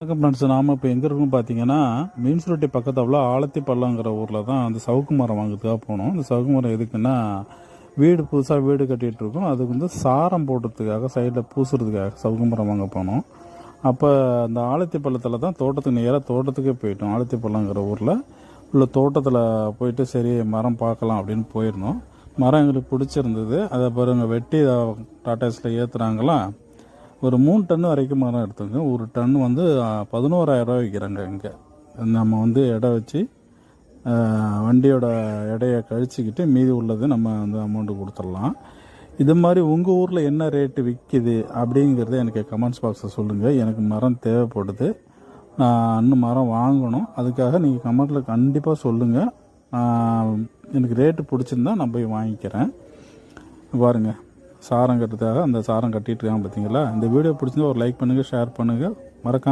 வணக்கம் ஃப்ரெண்ட்ஸ். நாம் இப்போ எங்கே இருக்கோம் பார்த்தீங்கன்னா, மீன்சுருட்டி பக்கத்தில் ஆலத்தி பள்ளங்கிற ஊரில் தான் அந்த சவுக்கு மரம் வாங்குறதுக்காக போனோம். இந்த சவுக்கு மரம் எதுக்குன்னா, புதுசாக வீடு கட்டிகிட்டு இருக்கோம். அதுக்கு வந்து சாரம் போடுறதுக்காக, சைடில் பூசுறதுக்காக சவுக்கு மரம் வாங்க போனோம். அப்போ அந்த ஆலத்தி பள்ளத்தில் தான் தோட்டத்துக்கு நேராக தோட்டத்துக்கே போயிட்டோம். ஆலத்தி பள்ளங்கிற ஊரில் உள்ள தோட்டத்தில் போயிட்டு சரி மரம் பார்க்கலாம் அப்படின்னு போயிருந்தோம். மரம் எங்களுக்கு பிடிச்சிருந்தது. அதை பாருங்க வெட்டி டாட்டாஸில் ஏற்றுறாங்களா. ஒரு 3 டன் வரைக்கும் மரம் எடுத்துங்க. ஒரு டன் வந்து 11,000 விற்கிறாங்க. இங்கே நம்ம வந்து எடை வச்சு வண்டியோட எடையை கழிச்சிக்கிட்டு மீதி உள்ளது நம்ம வந்து அமௌண்ட்டு கொடுத்துடலாம். இது மாதிரி உங்கள் ஊரில் என்ன ரேட்டு விற்கிது அப்படிங்கிறத எனக்கு கமெண்ட்ஸ் பாக்ஸில் சொல்லுங்கள். எனக்கு மரம் தேவைப்படுது, நான் இன்னும் மரம் வாங்கணும். அதுக்காக நீங்கள் கமெண்ட்டில் கண்டிப்பாக சொல்லுங்கள். எனக்கு ரேட்டு பிடிச்சிருந்தா நான் போய் வாங்கிக்கிறேன். பாருங்கள், சாரம் கட்டுறதுக்காக அந்த சாரம் கட்டிகிட்டு இருக்காங்க பார்த்தீங்களா. இந்த வீடியோ பிடிச்சிருந்தா ஒரு லைக் பண்ணுங்கள், ஷேர் பண்ணுங்கள், மறக்காம